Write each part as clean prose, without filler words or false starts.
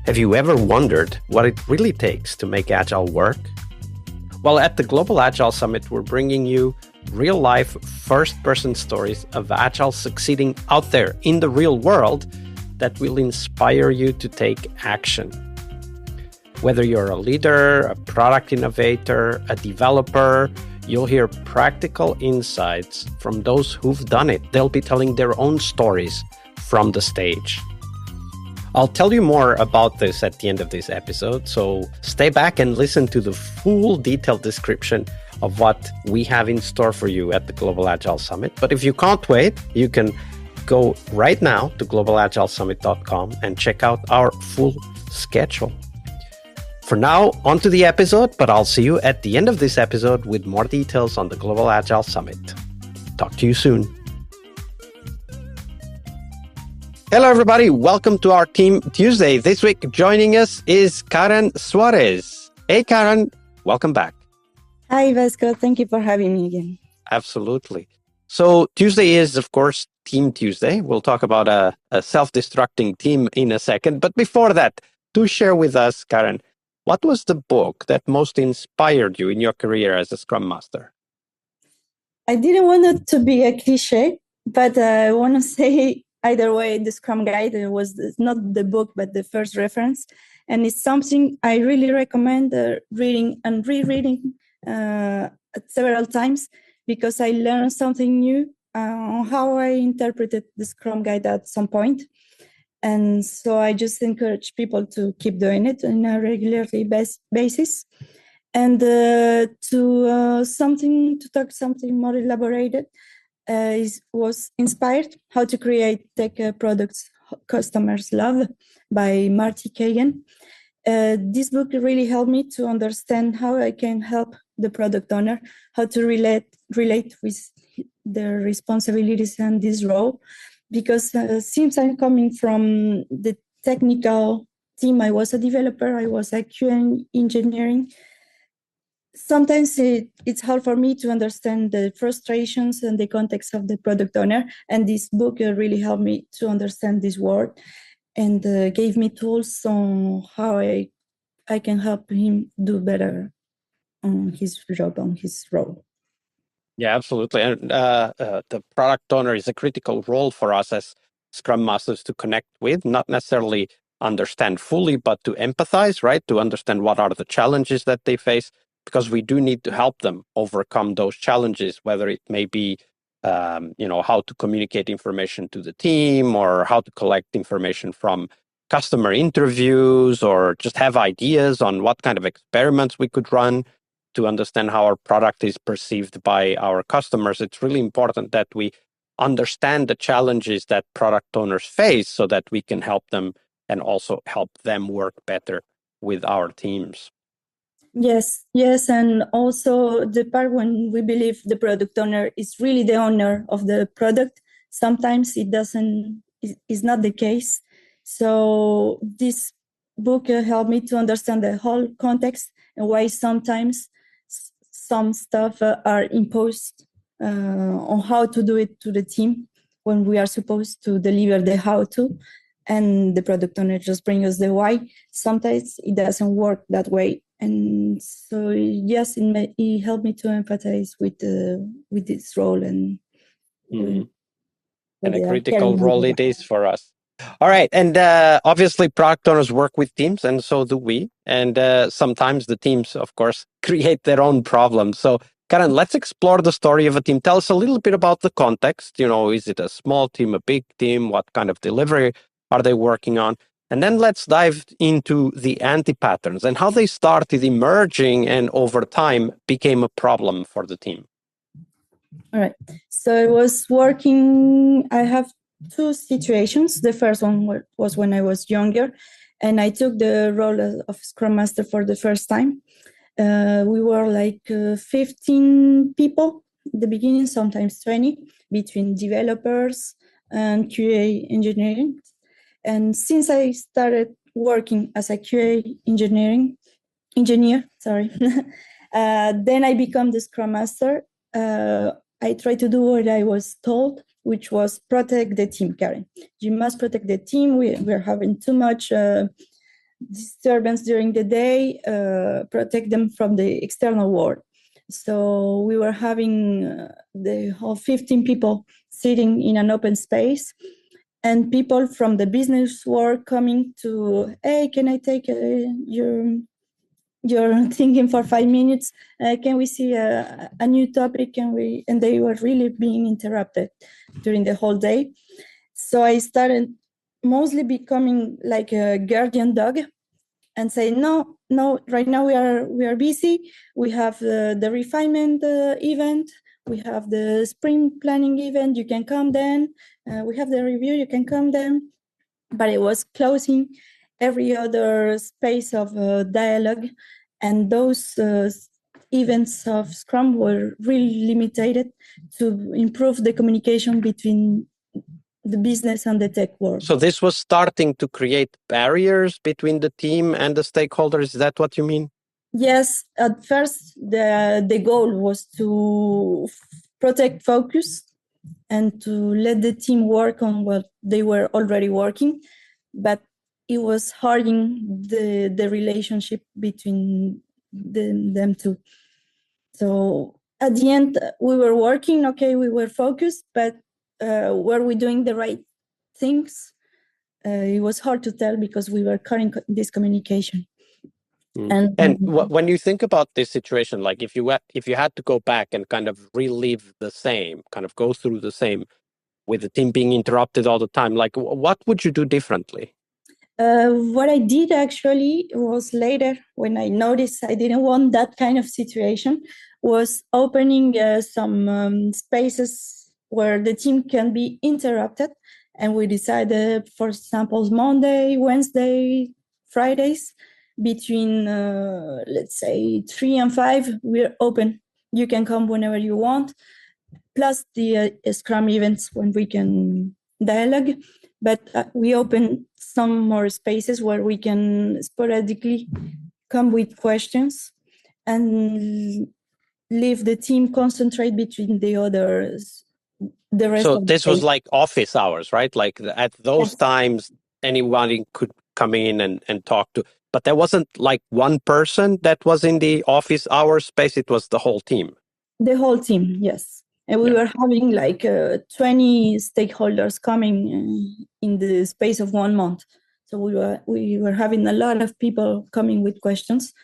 Have you ever wondered what it really takes to make Agile work? Well, at the Global Agile Summit, we're bringing you real-life, first-person stories of Agile succeeding out there in the real world that will inspire you to take action. Whether you're a leader, a product innovator, a developer, you'll hear practical insights from those who've done it. They'll be telling their own stories from the stage. I'll tell you more about this at the end of this episode, so stay back and listen to the full detailed description of what we have in store for you at the Global Agile Summit. But if you can't wait, you can go right now to globalagilesummit.com and check out our full schedule. For now, on to the episode, but I'll see you at the end of this episode with more details on the Global Agile Summit. Talk to you soon. Hello, everybody. Welcome to our Team Tuesday. This week, joining us is Karen Suarez. Hey, Karen. Welcome back. Hi, Vasco. Thank you for having me again. Absolutely. So Tuesday is, of course, Team Tuesday. We'll talk about a self-destructing team in a second. But before that, do share with us, Karen, what was the book that most inspired you in your career as a Scrum Master? I didn't want it to be a cliche, but I want to say either way, the Scrum Guide was not the book, but the first reference. And it's something I really recommend reading and rereading several times because I learned something new on how I interpreted the Scrum Guide at some point. And so I just encourage people to keep doing it on a regularly basis. And to talk something more elaborated, was inspired how to create tech products customers love by Marty Kagan. This book really helped me to understand how I can help the product owner, how to relate with their responsibilities and this role. Because since I'm coming from the technical team, I was a developer, I was a QA engineering. Sometimes it's hard for me to understand the frustrations and the context of the product owner. And this book really helped me to understand this world and gave me tools on how I can help him do better on his job, on his role. Yeah, absolutely. And the product owner is a critical role for us as Scrum Masters to connect with, not necessarily understand fully, but to empathize, right? To understand what are the challenges that they face, because we do need to help them overcome those challenges, whether it may be, how to communicate information to the team or how to collect information from customer interviews or just have ideas on what kind of experiments we could run to understand how our product is perceived by our customers. It's really important that we understand the challenges that product owners face so that we can help them and also help them work better with our teams. Yes. And also the part when we believe the product owner is really the owner of the product, sometimes is not the case. So this book helped me to understand the whole context and why sometimes some stuff are imposed on how to do it to the team when we are supposed to deliver the how to, and the product owner just brings us the why. Sometimes it doesn't work that way. And so, yes, it helped me to empathize with this role and a critical role it is for us. All right. And obviously, product owners work with teams, and so do we. And sometimes the teams, of course, create their own problems. So, Karen, let's explore the story of a team. Tell us a little bit about the context. Is it a small team, a big team? What kind of delivery are they working on? And then let's dive into the anti-patterns and how they started emerging and over time became a problem for the team. All right. So I have two situations. The first one was when I was younger and I took the role of Scrum Master for the first time. We were like 15 people at the beginning, sometimes 20, between developers and QA engineering. And since I started working as a QA engineer, then I become the Scrum Master. I try to do what I was told, which was protect the team, Karen. You must protect the team. We're having too much disturbance during the day, protect them from the external world. So we were having the whole 15 people sitting in an open space, and people from the business world coming to, hey, can I take your thinking for 5 minutes? Can we see a new topic? And they were really being interrupted during the whole day. So I started mostly becoming like a guardian dog and say, no, right now we are busy. We have the refinement event. We have the sprint planning event. You can come then. We have the review. You can come then. But it was closing every other space of dialogue. And those events of Scrum were really limited to improve the communication between the business and the tech world. So this was starting to create barriers between the team and the stakeholders. Is that what you mean? Yes, at first the goal was to protect focus and to let the team work on what they were already working, but it was hardening the relationship between them two. So at the end, we were working, okay, we were focused, but were we doing the right things? It was hard to tell because we were cutting this communication. And when you think about this situation, like if you had to go back and kind of relive the same, kind of go through the same with the team being interrupted all the time, like what would you do differently? What I did actually was later, when I noticed I didn't want that kind of situation, was opening some spaces where the team can be interrupted. And we decided, for example, Monday, Wednesday, Fridays, between, let's say, 3 and 5, we're open. You can come whenever you want, plus the Scrum events when we can dialogue. But we open some more spaces where we can sporadically come with questions and leave the team concentrate between the others. The rest. So this was like office hours, right? Like at those times, anyone could come in and talk to, but there wasn't like one person that was in the office hour space. It was the whole team. The whole team, yes. And we were having like 20 stakeholders coming in the space of 1 month. So we were having a lot of people coming with questions.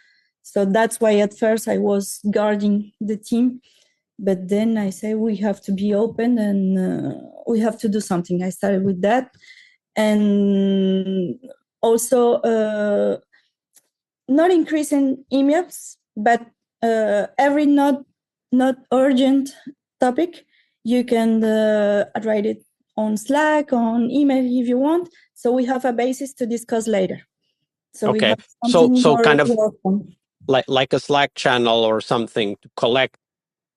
So that's why at first I was guarding the team. But then I say we have to be open and we have to do something. I started with that. And also not increasing emails, but every not urgent topic, you can write it on Slack, on email if you want. So we have a basis to discuss later. So we have so kind of like a Slack channel or something to collect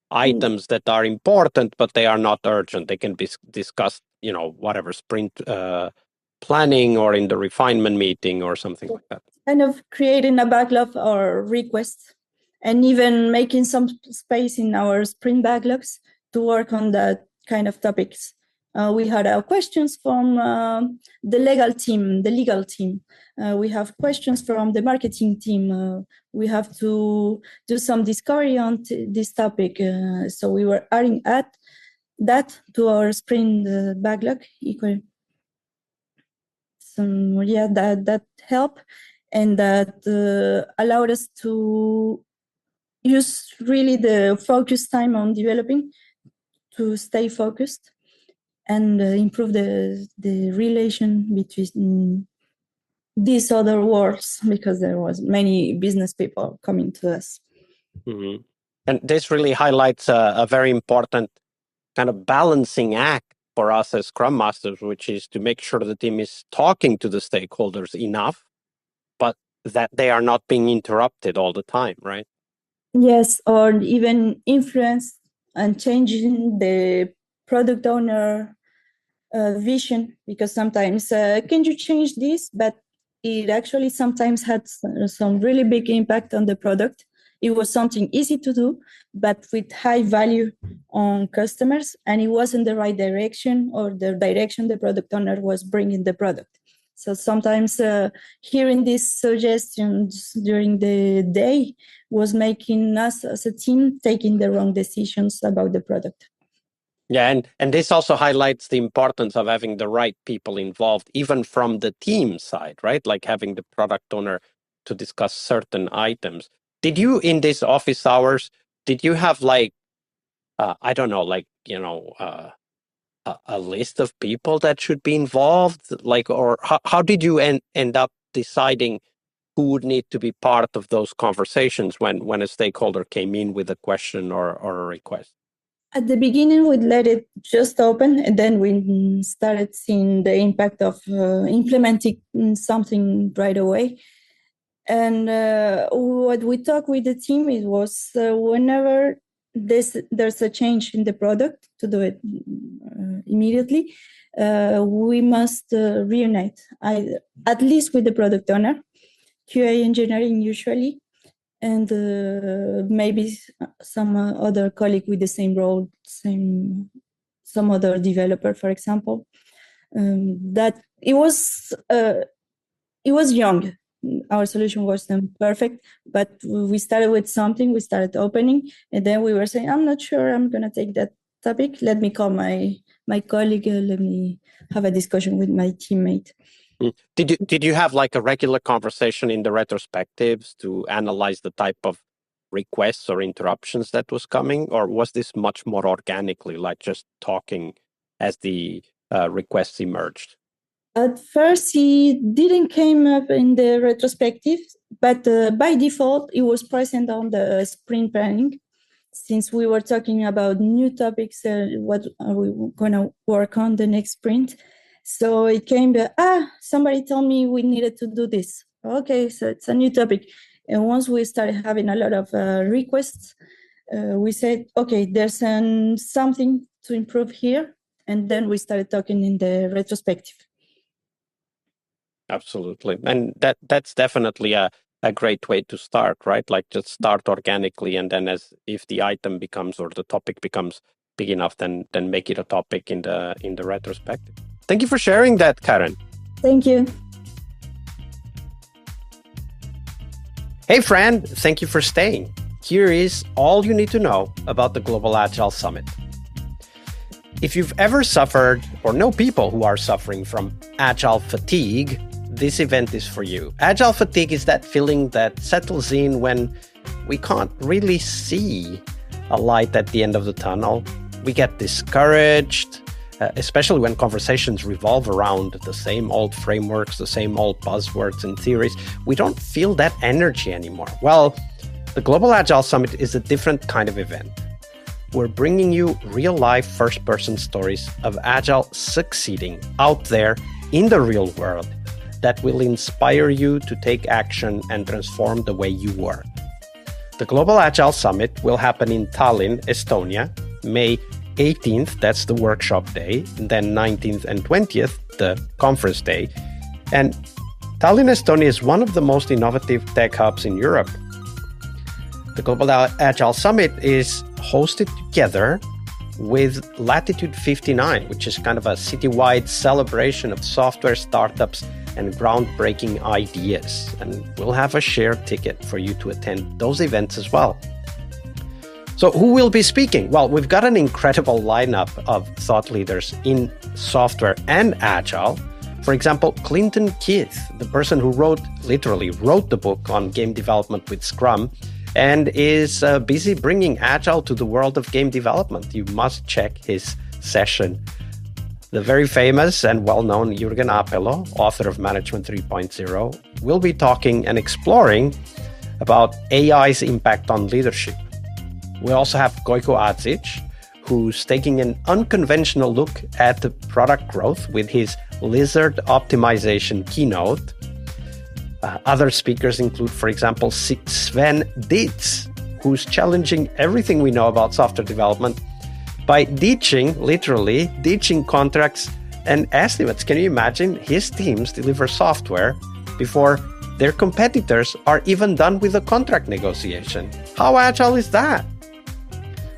items that are important, but they are not urgent. They can be discussed, whatever sprint planning or in the refinement meeting or something like that. Kind of creating a backlog or requests, and even making some space in our sprint backlogs to work on that kind of topics. We had our questions from the legal team. We have questions from the marketing team. We have to do some discovery on this topic. So we were adding that to our sprint backlog. So that helped, and that allowed us to use really the focus time on developing to stay focused and improve the relation between these other worlds, because there was many business people coming to us. Mm-hmm. And this really highlights a very important kind of balancing act for us as Scrum Masters, which is to make sure the team is talking to the stakeholders enough, but that they are not being interrupted all the time, right? Yes, or even influence and changing the product owner vision, because sometimes can you change this, but it actually sometimes had some really big impact on the product. It was something easy to do, but with high value on customers, and it wasn't the right direction or the direction the product owner was bringing the product. So sometimes hearing these suggestions during the day was making us as a team taking the wrong decisions about the product. Yeah, and this also highlights the importance of having the right people involved, even from the team side, right? Like having the product owner to discuss certain items. Did you, in these office hours, did you have like, I don't know, like, a list of people that should be involved? Like, or how did you end up deciding who would need to be part of those conversations when a stakeholder came in with a question or a request? At the beginning, we let it just open, and then we started seeing the impact of implementing something right away. And what we talked with the team, it was whenever there's a change in the product, to do it immediately, we must reunite, at least with the product owner, QA engineering usually, and maybe some other colleague with the same role, some other developer, for example. That it was young. Our solution wasn't perfect, but we started with something. We started opening, and then we were saying, "I'm not sure I'm gonna take that topic. Let me call my colleague. Let me have a discussion with my teammate." Did you have like a regular conversation in the retrospectives to analyze the type of requests or interruptions that was coming, or was this much more organically, like just talking as the requests emerged? At first, he didn't came up in the retrospective, but by default, it was present on the sprint planning. Since we were talking about new topics, what are we going to work on the next sprint? So it came somebody told me we needed to do this. Okay, so it's a new topic. And once we started having a lot of requests, we said, okay, there's something to improve here. And then we started talking in the retrospective. Absolutely. And that's definitely a great way to start, right? Like just start organically, and then as if the item becomes or the topic becomes big enough, then make it a topic in the retrospective. Thank you for sharing that, Karen. Thank you. Hey friend, thank you for staying. Here is all you need to know about the Global Agile Summit. If you've ever suffered or know people who are suffering from Agile fatigue, this event is for you. Agile fatigue is that feeling that settles in when we can't really see a light at the end of the tunnel. We get discouraged, especially when conversations revolve around the same old frameworks, the same old buzzwords and theories. We don't feel that energy anymore. Well, the Global Agile Summit is a different kind of event. We're bringing you real-life first-person stories of Agile succeeding out there in the real world that will inspire you to take action and transform the way you work. The Global Agile Summit will happen in Tallinn, Estonia, May 18th, that's the workshop day, and then 19th and 20th, the conference day. And Tallinn, Estonia is one of the most innovative tech hubs in Europe. The Global Agile Summit is hosted together with Latitude 59, which is kind of a citywide celebration of software startups and groundbreaking ideas. And we'll have a shared ticket for you to attend those events as well. So who will be speaking? Well, we've got an incredible lineup of thought leaders in software and Agile. For example, Clinton Keith, the person who literally wrote the book on game development with Scrum, and is busy bringing Agile to the world of game development. You must check his session. The very famous and well-known Jürgen Apelo, author of Management 3.0, will be talking and exploring about AI's impact on leadership. We also have Gojko Adzic, who's taking an unconventional look at the product growth with his lizard optimization keynote. Other speakers include, for example, Sven Dietz, who's challenging everything we know about software development by literally ditching contracts and estimates. Can you imagine? His teams deliver software before their competitors are even done with the contract negotiation. How agile is that?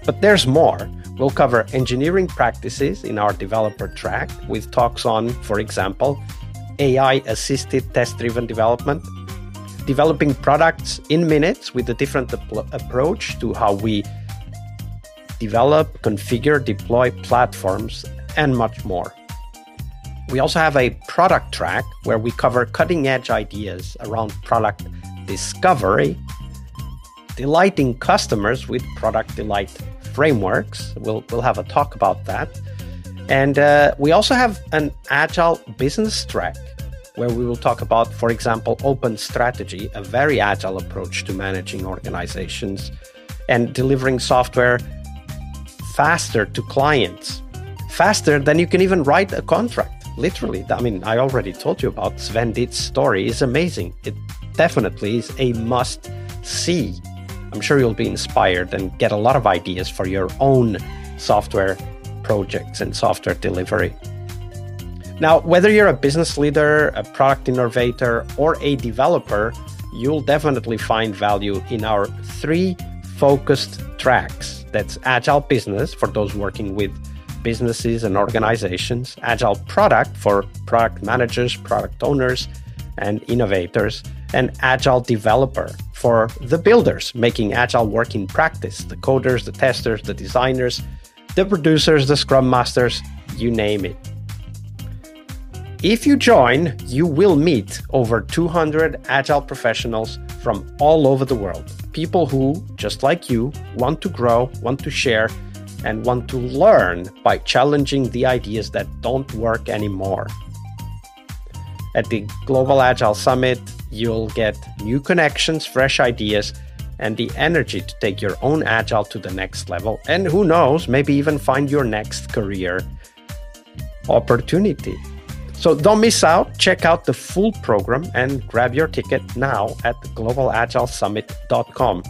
But there's more. We'll cover engineering practices in our developer track with talks on, for example, AI-assisted test-driven development, developing products in minutes with a different approach to how we develop, configure, deploy platforms, and much more. We also have a product track where we cover cutting-edge ideas around product discovery, delighting customers with product delight frameworks. We'll have a talk about that. And we also have an Agile business track where we will talk about, for example, open strategy, a very agile approach to managing organizations and delivering software faster to clients, faster than you can even write a contract. Literally, I mean, I already told you about Sven Ditz's story. It's amazing. It definitely is a must-see. I'm sure you'll be inspired and get a lot of ideas for your own software projects and software delivery. Now, whether you're a business leader, a product innovator, or a developer, you'll definitely find value in our 3 focused tracks. That's Agile Business for those working with businesses and organizations, Agile Product for product managers, product owners, and innovators, and Agile Developer for the builders, making Agile work in practice, the coders, the testers, the designers, the producers, the Scrum Masters, you name it. If you join, you will meet over 200 Agile professionals from all over the world. People who, just like you, want to grow, want to share, and want to learn by challenging the ideas that don't work anymore. At the Global Agile Summit, you'll get new connections, fresh ideas, and the energy to take your own Agile to the next level. And who knows, maybe even find your next career opportunity. So don't miss out. Check out the full program and grab your ticket now at globalagilesummit.com.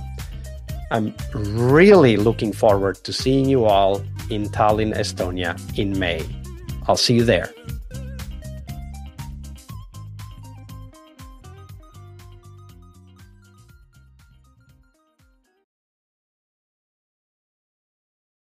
I'm really looking forward to seeing you all in Tallinn, Estonia in May. I'll see you there.